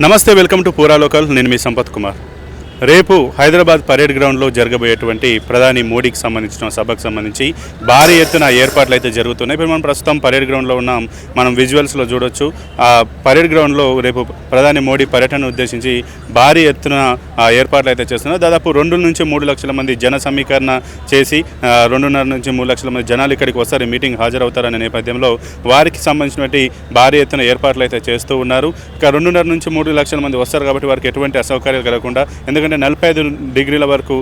నమస్తే, welcome to పూరా local. నేను మీ సంపత్ కుమార్. రేపు హైదరాబాద్ పరేడ్ గ్రౌండ్లో జరగబోయేటువంటి ప్రధాని మోడీకి సంబంధించిన సభకు సంబంధించి భారీ ఎత్తున ఏర్పాట్లు అయితే జరుగుతున్నాయి. ఇప్పుడు మనం ప్రస్తుతం పరేడ్ గ్రౌండ్లో ఉన్నాం. మనం విజువల్స్లో చూడొచ్చు. ఆ పరేడ్ గ్రౌండ్లో రేపు ప్రధాని మోడీ పర్యటన ఉద్దేశించి భారీ ఎత్తున ఏర్పాట్లు అయితే చేస్తున్నారు. దాదాపు 2 నుంచి 3 లక్షల మంది జన సమీకరణ చేసి 2.5 నుంచి 3 లక్షల మంది జనాలు ఇక్కడికి వస్తారు, ఈ మీటింగ్ హాజరవుతారనే నేపథ్యంలో వారికి సంబంధించినటువంటి భారీ ఎత్తున ఏర్పాట్లు అయితే చేస్తూ ఉన్నారు. ఇక 2.5 నుంచి 3 లక్షల మంది వస్తారు కాబట్టి వారికి ఎటువంటి అసౌకర్యాలు కలగకుండా, ఎందుకంటే 45 డిగ్రీల వరకు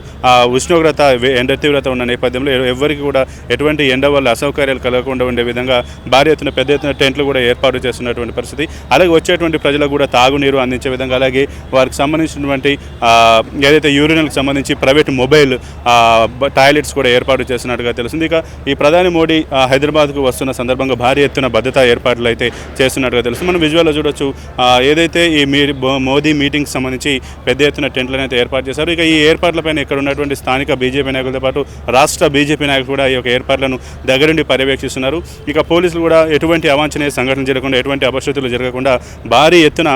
ఉష్ణోగ్రత ఎండ తీవ్రత ఉన్న నేపథ్యంలో ఎవరికి కూడా ఎటువంటి ఎండ వల్ల అసౌకర్యాలు కలగకుండా ఉండే విధంగా భారీ ఎత్తున పెద్ద ఎత్తున టెంట్లు కూడా ఏర్పాటు చేస్తున్నటువంటి పరిస్థితి. అలాగే వచ్చేటువంటి ప్రజలకు కూడా తాగునీరు అందించే విధంగా, అలాగే వారికి సంబంధించినటువంటి ఏదైతే యూరినల్కి సంబంధించి ప్రైవేట్ మొబైల్ టాయిలెట్స్ కూడా ఏర్పాటు చేస్తున్నట్టుగా తెలుస్తుంది. ఇక ఈ ప్రధాని మోడీ హైదరాబాద్కు వస్తున్న సందర్భంగా భారీ ఎత్తున భద్రతా ఏర్పాట్లు అయితే చేస్తున్నట్టుగా తెలుస్తుంది. మనం విజువల్లో చూడొచ్చు. ఏదైతే ఈ మోదీ మీటింగ్కి సంబంధించి పెద్ద ఎత్తున టెంట్లను అయితే ఏర్పాటు చేశారు. ఇక ఈ ఏర్పాట్లపైన ఇక్కడ ఉన్నటువంటి స్థానిక బీజేపీ నాయకులతో పాటు రాష్ట్ర బీజేపీ నాయకులు కూడా ఈ యొక్క ఏర్పాట్లను దగ్గరుండి పర్యవేక్షిస్తున్నారు. ఇక పోలీసులు కూడా ఎటువంటి అవాంఛనీయ సంఘటనలు జరగకుండా, ఎటువంటి అపశృతులు జరగకుండా భారీ ఎత్తున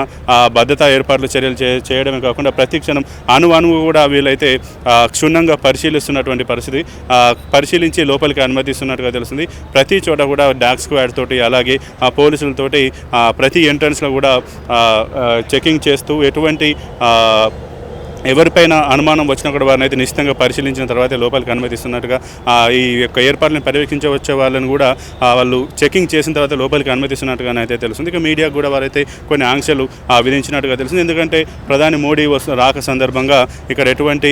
భద్రతా ఏర్పాట్లు చర్యలు చేయడమే కాకుండా ప్రతి క్షణం అణువు కూడా వీళ్ళైతే క్షుణ్ణంగా పరిశీలిస్తున్నటువంటి పరిస్థితి. పరిశీలించి లోపలికి అనుమతిస్తున్నట్టుగా తెలుస్తుంది. ప్రతి చోట కూడా డాగ్ స్క్వాడ్ తోటి, అలాగే పోలీసులతోటి ప్రతి ఎంట్రన్స్లో కూడా చెకింగ్ చేస్తూ ఎటువంటి ఎవరిపైన అనుమానం వచ్చినా కూడా వారిని అయితే నిశ్చితంగా పరిశీలించిన తర్వాతే లోపలికి అనుమతిస్తున్నట్టుగా, ఈ యొక్క ఏర్పాట్లను పర్యవేక్షించే వచ్చే వాళ్ళని కూడా వాళ్ళు చెకింగ్ చేసిన తర్వాత లోపలికి అనుమతిస్తున్నట్టుగా అయితే తెలుస్తుంది. ఇక మీడియాకు కూడా వారైతే కొన్ని ఆంక్షలు విధించినట్టుగా తెలుస్తుంది. ఎందుకంటే ప్రధాని మోడీ రాక సందర్భంగా ఇక్కడ ఎటువంటి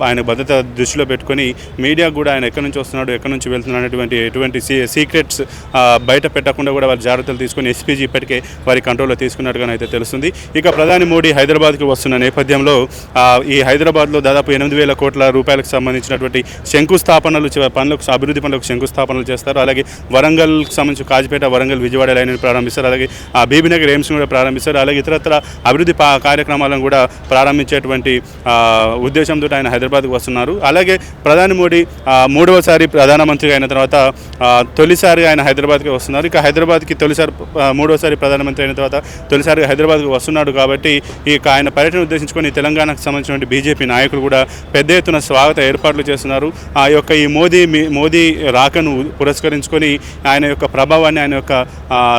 ఆయన భద్రత దృష్టిలో పెట్టుకొని మీడియాకు కూడా ఆయన ఎక్కడి నుంచి వస్తున్నాడు, ఎక్కడి నుంచి వెళ్తున్నాడు ఎటువంటి సీక్రెట్స్ బయట పెట్టకుండా కూడా వారి జాగ్రత్తలు తీసుకొని ఎస్పీజీ ఇప్పటికే వారి కంట్రోల్లో తీసుకున్నట్టుగా అయితే తెలుస్తుంది. ఇక ప్రధాని మోడీ హైదరాబాద్కి వస్తున్న నేపథ్యంలో ఈ హైదరాబాద్లో దాదాపు 8,000 కోట్ల రూపాయలకు సంబంధించినటువంటి శంకుస్థాపనలు పనులకు, అభివృద్ధి పనులకు శంకుస్థాపనలు చేస్తారు. అలాగే వరంగల్కి సంబంధించి కాజిపేట, వరంగల్ విజయవాడ లైన్ ప్రారంభిస్తారు. అలాగే బీబీనగర్ ఎయిమ్స్ కూడా ప్రారంభిస్తారు. అలాగే ఇతరత్ర అభివృద్ధి కార్యక్రమాలను కూడా ప్రారంభించేటువంటి ఉద్దేశంతో ఆయన హైదరాబాద్కు వస్తున్నారు. అలాగే ప్రధాని మోడీ 3వసారి ప్రధానమంత్రిగా అయిన తర్వాత తొలిసారి ఆయన హైదరాబాద్కి వస్తున్నారు. ఇక హైదరాబాద్కి తొలిసారి 3వసారి ప్రధానమంత్రి అయిన తర్వాత తొలిసారిగా హైదరాబాద్కి వస్తున్నాడు కాబట్టి ఇక ఆయన పర్యటన ఉద్దేశించుకొని తెలంగాణకు సంబంధించిన బీజేపీ నాయకులు కూడా పెద్ద ఎత్తున స్వాగత ఏర్పాట్లు చేస్తున్నారు. ఈ మోదీ రాకను పురస్కరించుకొని ఆయన యొక్క ప్రభావాన్ని, ఆయన యొక్క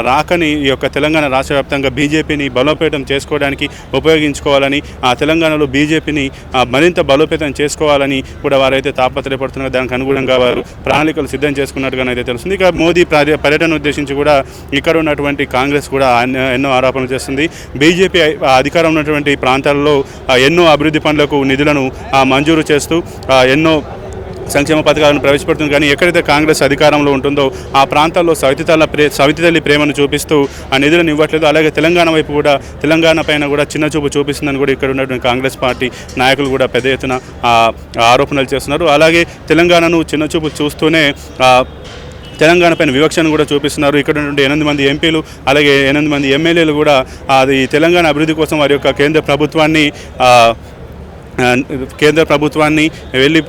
రాకని ఈ యొక్క తెలంగాణ రాష్ట్ర వ్యాప్తంగా బీజేపీని బలోపేతం చేసుకోవడానికి ఉపయోగించుకోవాలని, తెలంగాణలో బీజేపీని మరింత బలోపేతం చేసుకోవాలని కూడా వారైతే తాపత్రయపడుతున్నారు. దానికి అనుగుణంగా వారు ప్రణాళికలు సిద్ధం చేసుకున్నట్టుగా అయితే తెలుస్తుంది. ఇక మోదీ పర్యటన ఉద్దేశించి కూడా ఇక్కడ ఉన్నటువంటి కాంగ్రెస్ కూడా ఎన్నో ఆరోపణలు చేస్తుంది. బీజేపీ అధికారం ఉన్నటువంటి ప్రాంతాల్లో ఎన్నో అభివృద్ధి పనులకు నిధులను మంజూరు చేస్తూ ఎన్నో సంక్షేమ పథకాలను ప్రవేశపెడుతుంది. కానీ ఎక్కడైతే కాంగ్రెస్ అధికారంలో ఉంటుందో ఆ ప్రాంతాల్లో సవితి తల్లి ప్రేమను చూపిస్తూ ఆ నిధులను ఇవ్వట్లేదు. అలాగే తెలంగాణ వైపు కూడా, తెలంగాణ పైన కూడా చిన్న చూపు చూపిస్తుందని కూడా ఇక్కడ ఉన్నటువంటి కాంగ్రెస్ పార్టీ నాయకులు కూడా పెద్ద ఎత్తున ఆరోపణలు చేస్తున్నారు. అలాగే తెలంగాణను చిన్న చూపు చూస్తూనే తెలంగాణ పైన వివక్షను కూడా చూపిస్తున్నారు. ఇక్కడ ఉన్నటువంటి 8 మంది ఎంపీలు, అలాగే 8 మంది ఎమ్మెల్యేలు కూడా అది తెలంగాణ అభివృద్ధి కోసం వారి యొక్క కేంద్ర ప్రభుత్వాన్ని వెళ్ళి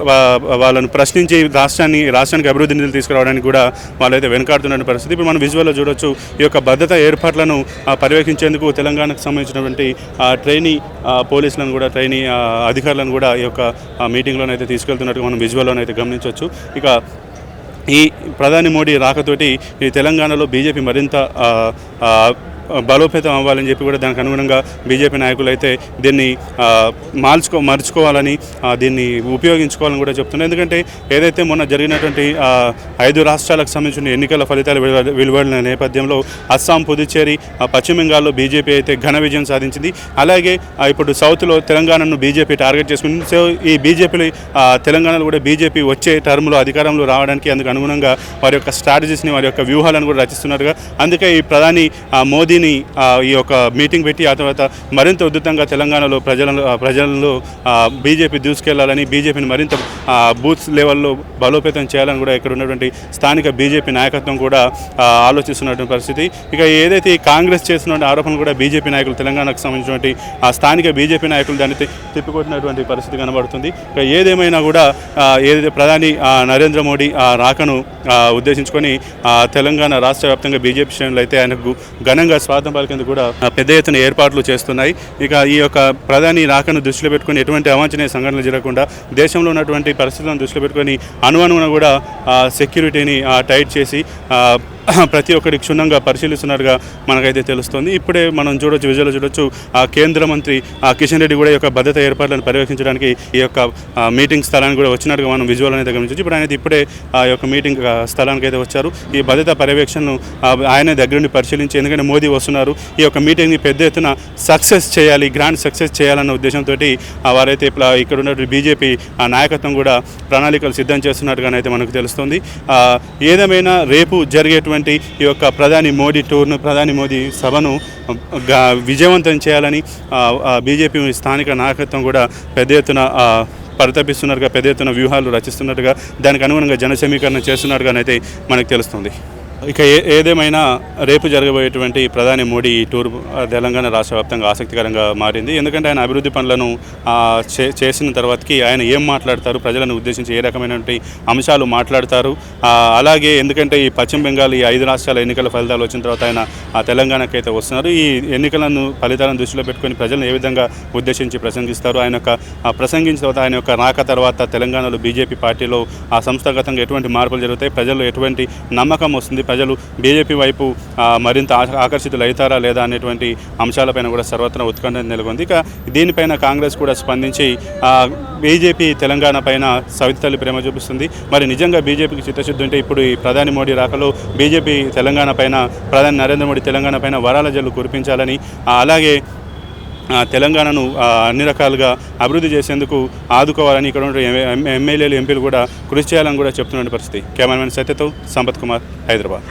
వాళ్ళను ప్రశ్నించి రాష్ట్రానికి అభివృద్ధి నిధులు తీసుకురావడానికి కూడా వాళ్ళైతే వెనుకాడుతున్న పరిస్థితి. ఇప్పుడు మనం విజువల్లో చూడొచ్చు. ఈ యొక్క భద్రతా ఏర్పాట్లను పర్యవేక్షించేందుకు తెలంగాణకు సంబంధించినటువంటి ట్రైనీ పోలీసులను కూడా, ట్రైనీ అధికారులను కూడా ఈ యొక్క మీటింగ్లోనైతే తీసుకెళ్తున్నట్టుగా మనం విజువల్లోనైతే గమనించవచ్చు. ఇక ఈ ప్రధాని మోడీ రాకతోటి ఈ తెలంగాణలో బీజేపీ మరింత బలోపేతం అవ్వాలని చెప్పి కూడా దానికి అనుగుణంగా బీజేపీ నాయకులు అయితే దీన్ని మర్చుకోవాలని, దీన్ని ఉపయోగించుకోవాలని కూడా చెప్తున్నారు. ఎందుకంటే ఏదైతే మొన్న జరిగినటువంటి 5 రాష్ట్రాలకు సంబంధించిన ఎన్నికల ఫలితాలు వెలువడిన నేపథ్యంలో అస్సాం, పుదుచ్చేరి, పశ్చిమ బెంగాల్లో బీజేపీ అయితే ఘన విజయం సాధించింది. అలాగే ఇప్పుడు సౌత్లో తెలంగాణను బీజేపీ టార్గెట్ చేసుకుంది. సో ఈ బీజేపీ తెలంగాణలో కూడా బీజేపీ వచ్చే టర్మ్లో అధికారంలో రావడానికి అందుకు అనుగుణంగా వారి యొక్క స్ట్రాటజీస్ని, వారి యొక్క వ్యూహాలను కూడా రచిస్తున్నట్టుగా, అందుకే ఈ ప్రధాని మోదీని ఈ యొక్క మీటింగ్ పెట్టి ఆ తర్వాత మరింత ఉధృతంగా తెలంగాణలో ప్రజలను బీజేపీ దూసుకెళ్లాలని, బీజేపీని మరింత బూత్ లెవెల్లో బలోపేతం చేయాలని కూడా ఇక్కడ ఉన్నటువంటి స్థానిక బీజేపీ నాయకత్వం కూడా ఆలోచిస్తున్నటువంటి పరిస్థితి. ఇక ఏదైతే కాంగ్రెస్ చేస్తున్న ఆరోపణలు కూడా బీజేపీ నాయకులు, తెలంగాణకు సంబంధించినటువంటి స్థానిక బీజేపీ నాయకులు దాన్ని తిప్పికొట్టినటువంటి పరిస్థితి కనబడుతుంది. ఇక ఏదేమైనా కూడా ఏదైతే ప్రధాని నరేంద్ర మోడీ రాకను ఉద్దేశించుకొని తెలంగాణ రాష్ట్ర వ్యాప్తంగా బీజేపీ శ్రేణులు అయితే ఆయనకు ఘనంగా స్వార్థం పలికేందుకు కూడా పెద్ద ఎత్తున ఏర్పాట్లు చేస్తున్నాయి. ఇక ఈ యొక్క ప్రధాని రాకను దృష్టిలో పెట్టుకొని ఎటువంటి అవాంఛనీయ సంఘటనలు జరగకుండా దేశంలో ఉన్నటువంటి పరిస్థితులను దృష్టిలో పెట్టుకొని అణువణువున కూడా సెక్యూరిటీని టైట్ చేసి ప్రతి ఒక్కటి క్షుణ్ణంగా పరిశీలిస్తున్నట్టుగా మనకైతే తెలుస్తుంది. ఇప్పుడే మనం విజువల్లో చూడొచ్చు కేంద్ర మంత్రి కిషన్ రెడ్డి కూడా ఈ యొక్క భద్రత ఏర్పాట్లను పర్యవేక్షించడానికి ఈ యొక్క మీటింగ్ స్థలానికి కూడా వచ్చినట్టుగా మనం విజువల్ అనేది గమనించవచ్చు. ఇప్పుడు ఆయన ఇప్పుడే ఆ యొక్క మీటింగ్ స్థలానికి అయితే వచ్చారు. ఈ భద్రతా పర్యవేక్షణను ఆయన దగ్గరుండి పరిశీలించి, ఎందుకంటే మోదీ వస్తున్నారు, ఈ యొక్క మీటింగ్ని పెద్ద ఎత్తున సక్సెస్ చేయాలి, గ్రాండ్ సక్సెస్ చేయాలన్న ఉద్దేశంతో వారైతే ఇక్కడ ఉన్నటువంటి బీజేపీ నాయకత్వం కూడా ప్రణాళికలు సిద్ధం చేస్తున్నట్టుగానైతే మనకు తెలుస్తుంది. ఏదేమైనా రేపు జరిగేటువంటి ఈ యొక్క ప్రధాని మోడీ టూర్ను, ప్రధాని మోదీ సభను విజయవంతం చేయాలని బీజేపీ స్థానిక నాయకత్వం కూడా పెద్ద ఎత్తున పరితపిస్తున్నట్టుగా, పెద్ద ఎత్తున వ్యూహాలు రచిస్తున్నట్టుగా, దానికి అనుగుణంగా జన సమీకరణ చేస్తున్నట్టుగానైతే మనకు తెలుస్తుంది. ఇక ఏదేమైనా రేపు జరగబోయేటువంటి ప్రధాని మోడీ టూర్ తెలంగాణ రాష్ట్ర వ్యాప్తంగా ఆసక్తికరంగా మారింది. ఎందుకంటే ఆయన అభివృద్ధి పనులను చేసిన తర్వాతకి ఆయన ఏం మాట్లాడతారు, ప్రజలను ఉద్దేశించి ఏ రకమైనటువంటి అంశాలు మాట్లాడతారు. అలాగే ఎందుకంటే ఈ పశ్చిమ బెంగాల్ ఈ 5 రాష్ట్రాల ఎన్నికల ఫలితాలు వచ్చిన తర్వాత ఆయన తెలంగాణకు అయితే వస్తున్నారు. ఈ ఫలితాలను దృష్టిలో పెట్టుకొని ప్రజలను ఏ విధంగా ఉద్దేశించి ప్రసంగిస్తారు, ఆయన యొక్క ప్రసంగించిన తర్వాత ఆయన యొక్క రాక తర్వాత తెలంగాణలో బీజేపీ పార్టీలో సంస్థాగతంగా ఎటువంటి మార్పులు జరుగుతాయి, ప్రజల్లో ఎటువంటి నమ్మకం వస్తుంది, ప్రజలు బీజేపీ వైపు మరింత ఆకర్షితులు అవుతారా లేదా అనేటువంటి అంశాలపైన కూడా సర్వత్రా ఉత్కంఠ నెలకొంది. ఇక దీనిపైన కాంగ్రెస్ కూడా స్పందించి బీజేపీ తెలంగాణ పైన సవితి తల్లి ప్రేమ చూపిస్తుంది. మరి నిజంగా బీజేపీకి చిత్తశుద్ధి ఉంటే ఇప్పుడు ఈ ప్రధాని మోడీ రాకలో బీజేపీ తెలంగాణ పైన, ప్రధాని నరేంద్ర మోడీ తెలంగాణ పైన వరాల జల్లు కురిపించాలని, అలాగే తెలంగాణను అన్ని రకాలుగా అభివృద్ధి చేసేందుకు ఆదుకోవాలని ఇక్కడ ఉన్న ఎమ్మెల్యేలు, ఎంపీలు కూడా కృషి చేయాలని కూడా చెప్తున్న పరిస్థితి. కెమెరామెన్ సత్యతో సంపత్ కుమార్, హైదరాబాద్.